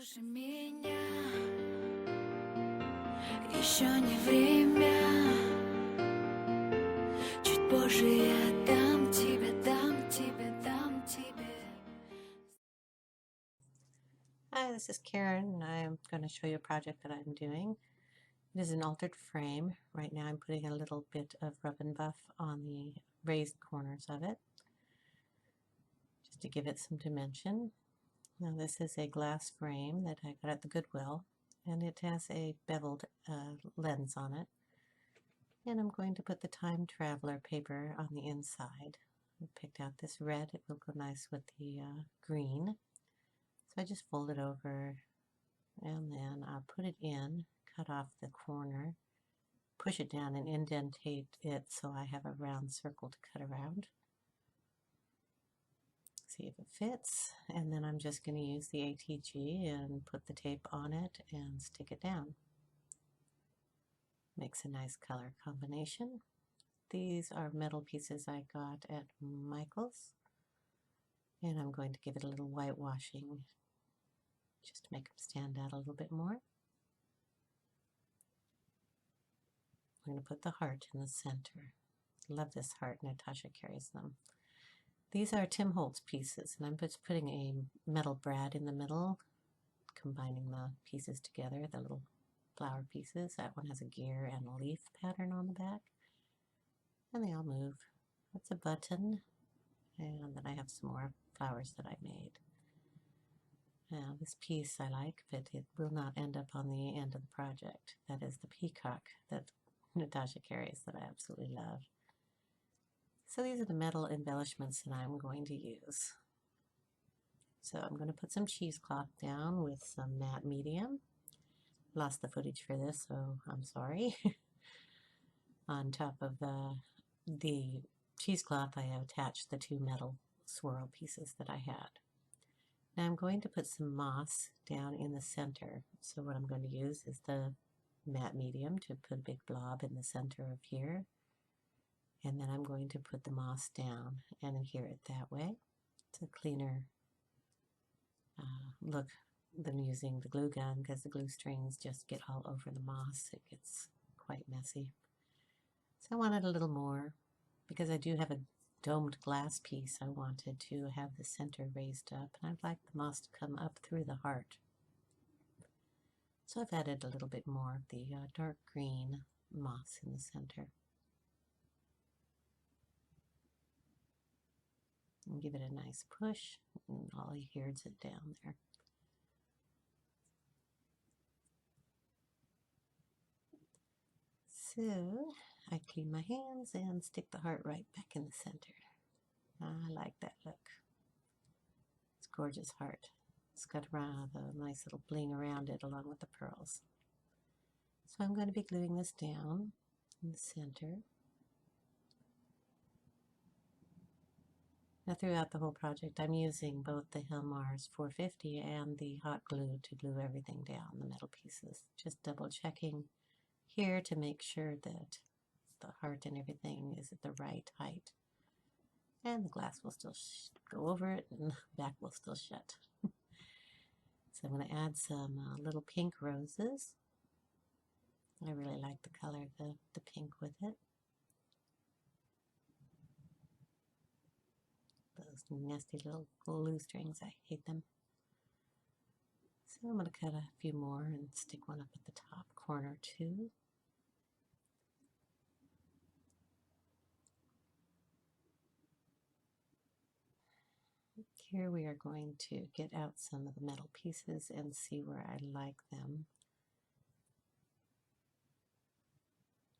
Слушай меня, еще не время. Чуть позже я дам тебе, дам тебе, дам тебе. Hi, this is Karen, and I'm going to show you a project that I'm doing. It is an altered frame. Right now I'm putting a little bit of rub and buff on the raised corners of it, just to give it some dimension. Now this is a glass frame that I got at the Goodwill, and it has a beveled lens on it. And I'm going to put the Time Traveler paper on the inside. I picked out this red. It will go nice with the green. So I just fold it over, and then I'll put it in, cut off the corner, push it down and indentate it so I have a round circle to cut around. See if it fits, and then I'm just going to use the ATG and put the tape on it and stick it down. Makes a nice color combination. These are metal pieces I got at Michael's, and I'm going to give it a little whitewashing just to make them stand out a little bit more. I'm going to put the heart in the center. Love this heart. Natasha carries them. These are Tim Holtz pieces, and I'm just putting a metal brad in the middle, combining the pieces together, the little flower pieces. That one has a gear and a leaf pattern on the back, and they all move. That's a button, and then I have some more flowers that I made. Now this piece I like, but it will not end up on the end of the project. That is the peacock that Natasha carries that I absolutely love. So these are the metal embellishments that I'm going to use. So I'm going to put some cheesecloth down with some matte medium. Lost the footage for this, so I'm sorry. On top of the cheesecloth, I have attached the two metal swirl pieces that I had. Now I'm going to put some moss down in the center. So what I'm going to use is the matte medium to put a big blob in the center of here. And then I'm going to put the moss down and adhere it that way. It's a cleaner look than using the glue gun, because the glue strings just get all over the moss. It gets quite messy. So I wanted a little more, because I do have a domed glass piece. I wanted to have the center raised up, and I'd like the moss to come up through the heart. So I've added a little bit more of the dark green moss in the center. And give it a nice push, and all he hears it down there. So I clean my hands and stick the heart right back in the center. I like that look. It's a gorgeous heart. It's got a nice little bling around it along with the pearls. So I'm going to be gluing this down in the center. Now throughout the whole project I'm using both the Helmars 450 and the hot glue to glue everything down, the metal pieces. Just double checking here to make sure that the heart and everything is at the right height. And the glass will still go over it, and the back will still shut. So I'm going to add some little pink roses. I really like the color of the pink with it. Those nasty little glue strings, I hate them. So I'm going to cut a few more and stick one up at the top corner too. Here we are going to get out some of the metal pieces and see where I like them.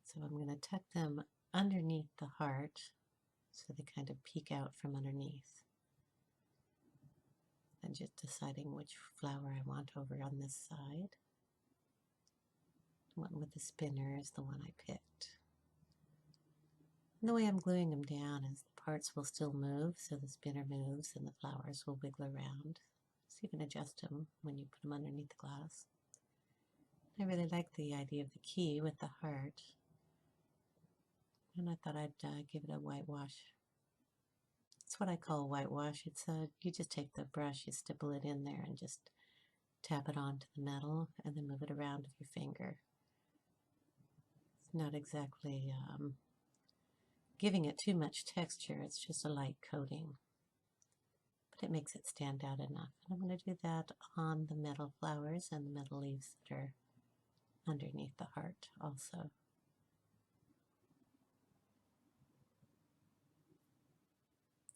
So I'm going to tuck them underneath the heart so they kind of peek out from underneath. And just deciding which flower I want over on this side. The one with the spinner is the one I picked. And the way I'm gluing them down is the parts will still move, so the spinner moves and the flowers will wiggle around. So you can adjust them when you put them underneath the glass. I really like the idea of the key with the heart. And I thought I'd give it a whitewash. It's what I call whitewash. It's you just take the brush, you stipple it in there and just tap it onto the metal and then move it around with your finger. It's not exactly giving it too much texture, it's just a light coating. But it makes it stand out enough. And I'm going to do that on the metal flowers and the metal leaves that are underneath the heart also.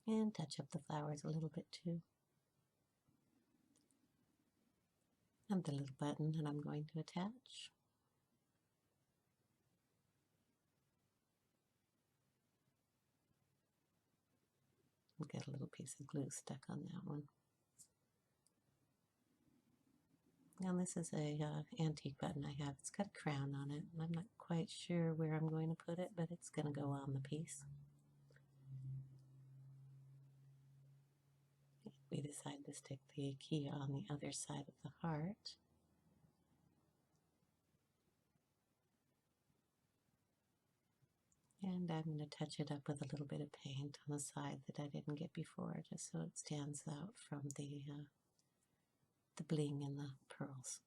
And touch up the flowers a little bit too. And the little button that I'm going to attach. We'll get a little piece of glue stuck on that one. Now this is a antique button I have. It's got a crown on it. I'm not quite sure where I'm going to put it, but it's going to go on the piece. We decide to stick the key on the other side of the heart. And I'm going to touch it up with a little bit of paint on the side that I didn't get before, just so it stands out from the bling and the pearls.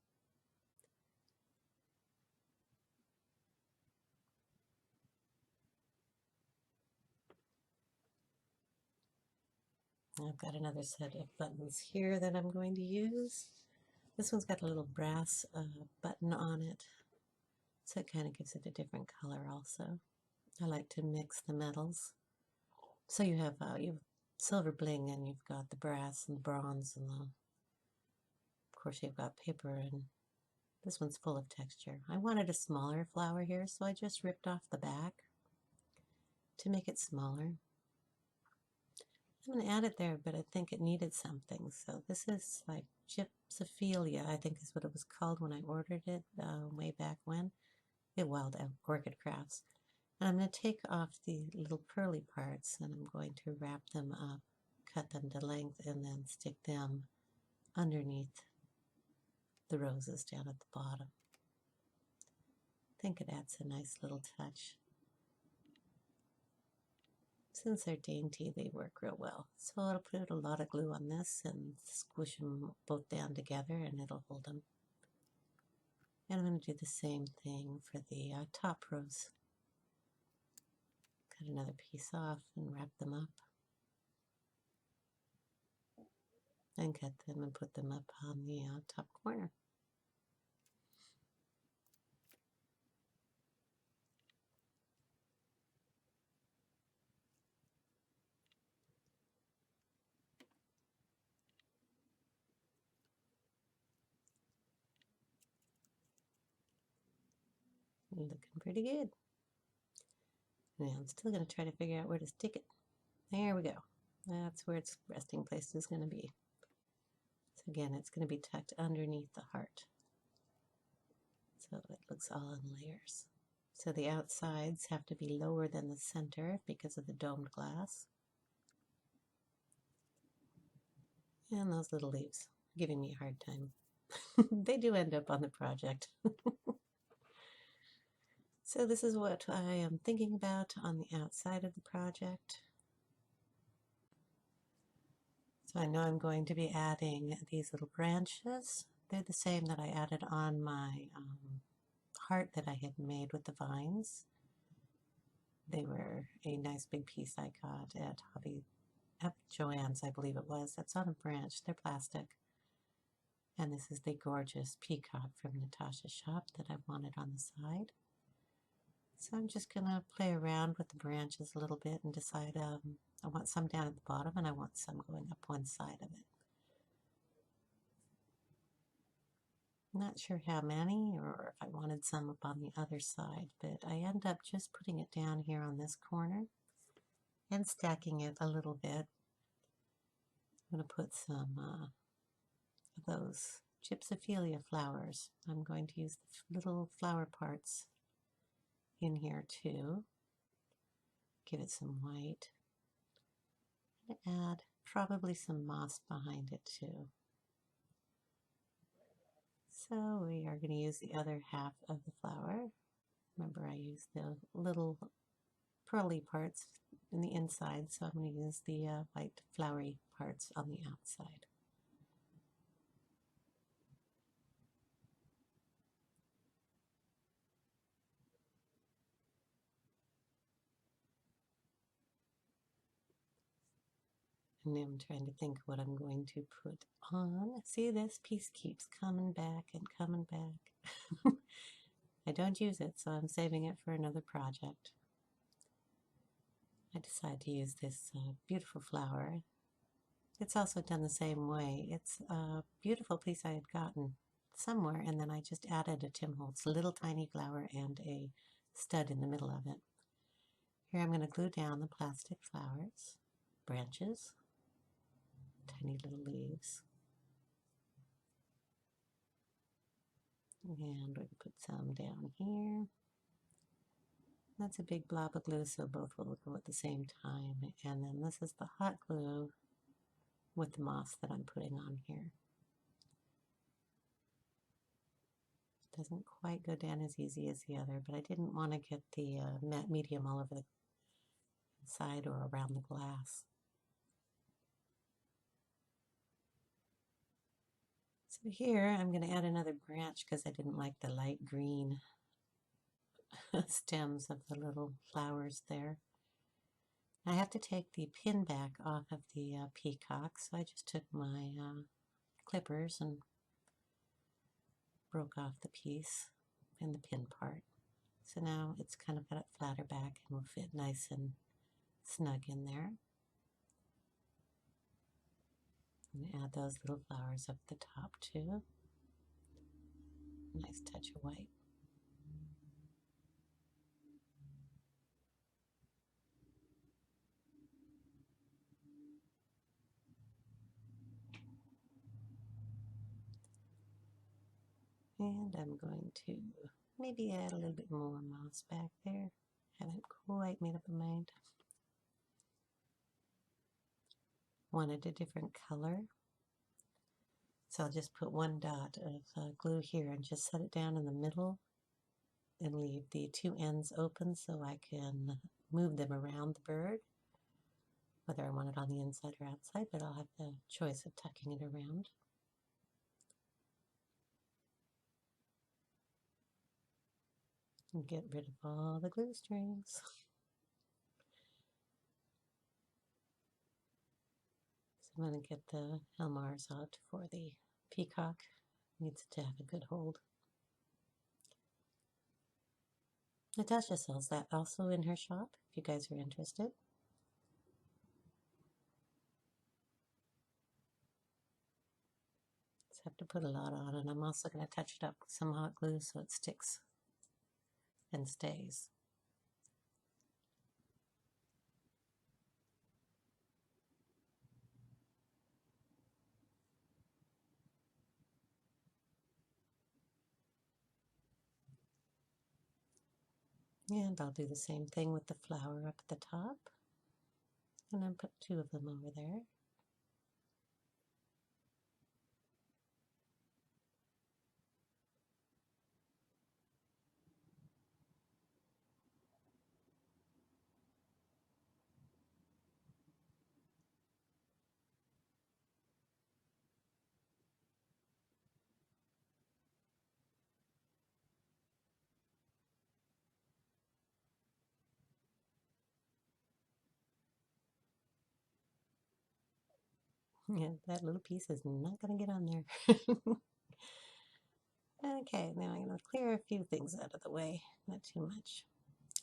I've got another set of buttons here that I'm going to use. This one's got a little brass button on it, so it kind of gives it a different color also. I like to mix the metals. So you have silver bling, and you've got the brass and the bronze, and of course you've got paper, and this one's full of texture. I wanted a smaller flower here, so I just ripped off the back to make it smaller. I'm going to add it there, but I think it needed something. So this is like Gypsophilia, I think is what it was called when I ordered it way back when. At Wild Orchid Crafts. And I'm going to take off the little pearly parts, and I'm going to wrap them up, cut them to length, and then stick them underneath the roses down at the bottom. I think it adds a nice little touch. Since they're dainty, they work real well. So I'll put a lot of glue on this and squish them both down together, and it'll hold them. And I'm going to do the same thing for the top rows. Cut another piece off and wrap them up. And cut them and put them up on the top corner. Looking pretty good. Now I'm still going to try to figure out where to stick it. There we go. That's where its resting place is going to be. So again, it's going to be tucked underneath the heart. So it looks all in layers. So the outsides have to be lower than the center because of the domed glass. And those little leaves are giving me a hard time. They do end up on the project. So this is what I am thinking about on the outside of the project. So I know I'm going to be adding these little branches. They're the same that I added on my heart that I had made with the vines. They were a nice big piece I got at Joann's, I believe it was. That's on a branch. They're plastic. And this is the gorgeous peacock from Natasha's shop that I wanted on the side. So I'm just going to play around with the branches a little bit and decide I want some down at the bottom and I want some going up one side of it. I'm not sure how many or if I wanted some up on the other side, but I end up just putting it down here on this corner and stacking it a little bit. I'm going to put some of those Gypsophilia flowers. I'm going to use the little flower parts in here too. Give it some white. And add probably some moss behind it too. So we are going to use the other half of the flower. Remember, I used the little pearly parts in the inside, so I'm going to use the white flowery parts on the outside. And now I'm trying to think what I'm going to put on. See, this piece keeps coming back and coming back. I don't use it, so I'm saving it for another project. I decided to use this beautiful flower. It's also done the same way. It's a beautiful piece I had gotten somewhere, and then I just added a Tim Holtz little tiny flower and a stud in the middle of it. Here I'm going to glue down the plastic flowers, branches, tiny little leaves. And we're going to put some down here. That's a big blob of glue, so both will go at the same time. And then this is the hot glue with the moss that I'm putting on here. Doesn't quite go down as easy as the other, but I didn't want to get the matte medium all over the side or around the glass. So here I'm going to add another branch because I didn't like the light green stems of the little flowers there. I have to take the pin back off of the peacock, so I just took my clippers and broke off the piece and the pin part. So now it's kind of got a flatter back and will fit nice and snug in there. And add those little flowers up the top too. Nice touch of white. And I'm going to maybe add a little bit more moss back there. Haven't quite made up my mind. Wanted a different color. So I'll just put one dot of glue here and just set it down in the middle and leave the two ends open so I can move them around the bird, whether I want it on the inside or outside, but I'll have the choice of tucking it around. And get rid of all the glue strings. So I'm going to get the Elmars out for the peacock. Needs to have a good hold. Natasha sells that also in her shop, if you guys are interested. Just have to put a lot on, and I'm also going to touch it up with some hot glue so it sticks and stays. And I'll do the same thing with the flower up at the top. And then put two of them over there. Yeah, that little piece is not going to get on there. Okay, now I'm going to clear a few things out of the way, not too much.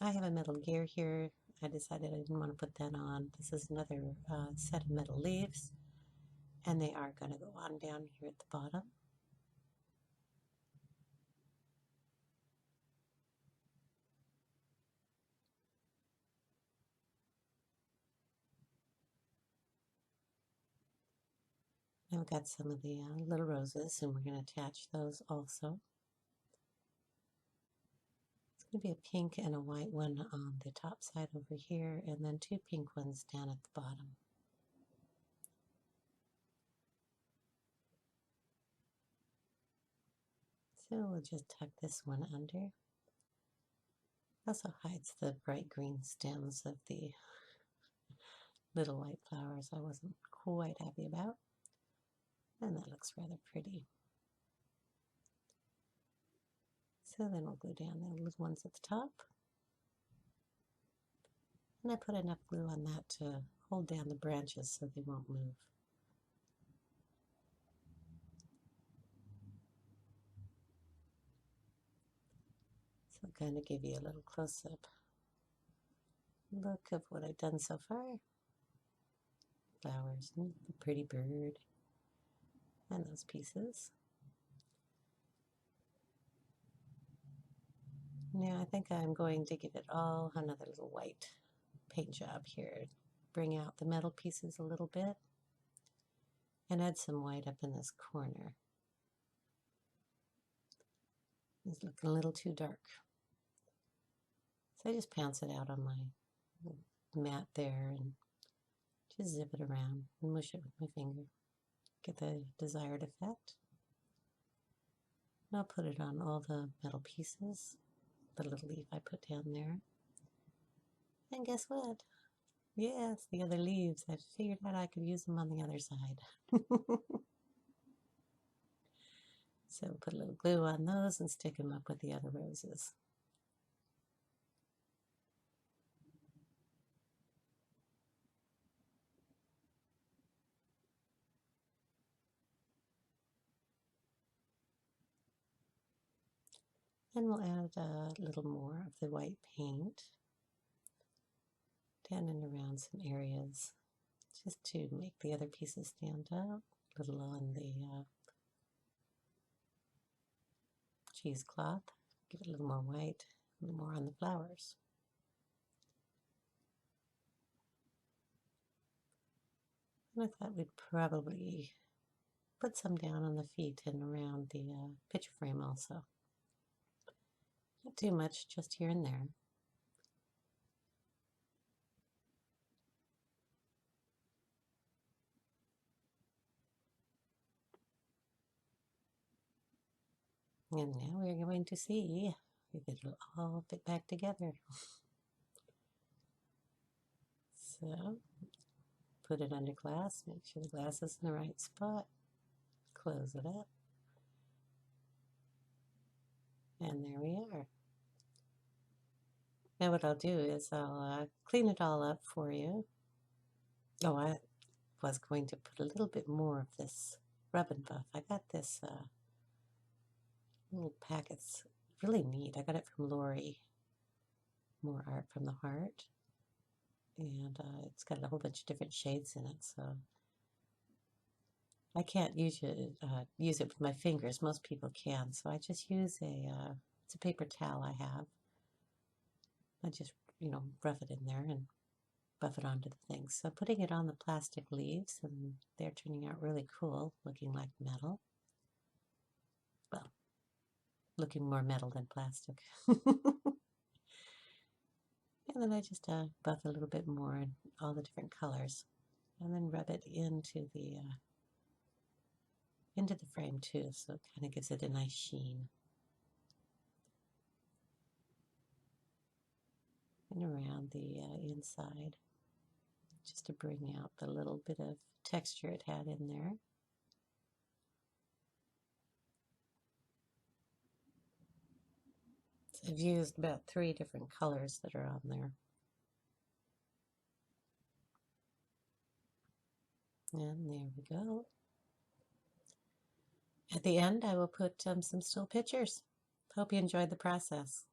I have a metal gear here. I decided I didn't want to put that on. This is another set of metal leaves, and they are going to go on down here at the bottom. I've got some of the little roses, and we're going to attach those also. It's going to be a pink and a white one on the top side over here, and then two pink ones down at the bottom. So we'll just tuck this one under. Also hides the bright green stems of the little white flowers I wasn't quite happy about. And that looks rather pretty. So then we'll glue down the little ones at the top. And I put enough glue on that to hold down the branches so they won't move. So I'll kind of give you a little close-up look of what I've done so far. Flowers and the pretty bird and those pieces. Now I think I'm going to give it all another little white paint job here. Bring out the metal pieces a little bit and add some white up in this corner. It's looking a little too dark. So I just pounce it out on my mat there and just zip it around and mush it with my finger. Get the desired effect. And I'll put it on all the metal pieces, the little leaf I put down there. And guess what? Yes, the other leaves. I figured out I could use them on the other side. So put a little glue on those and stick them up with the other roses. And we'll add a little more of the white paint down and around some areas just to make the other pieces stand out. A little on the cheesecloth, give it a little more white, a little more on the flowers. And I thought we'd probably put some down on the feet and around the picture frame also. Not too much, just here and there. And now we're going to see if it'll all fit back together. So, put it under glass, make sure the glass is in the right spot, close it up, and there we are. Now what I'll do is I'll clean it all up for you. Oh, I was going to put a little bit more of this rub and buff. I got this little packet's really neat. I got it from Lori, More Art from the Heart, and it's got a whole bunch of different shades in it, so I can't use it with my fingers. Most people can, so I just use it's a paper towel I have. I just, rough it in there and buff it onto the thing. So putting it on the plastic leaves, and they're turning out really cool, looking like metal. Well, looking more metal than plastic. And then I just buff a little bit more in all the different colors, and then rub it into the frame too, so it kind of gives it a nice sheen. And around the inside, just to bring out the little bit of texture it had in there. So I've used about 3 different colors that are on there. And there we go. At the end, I will put some still pictures. Hope you enjoyed the process.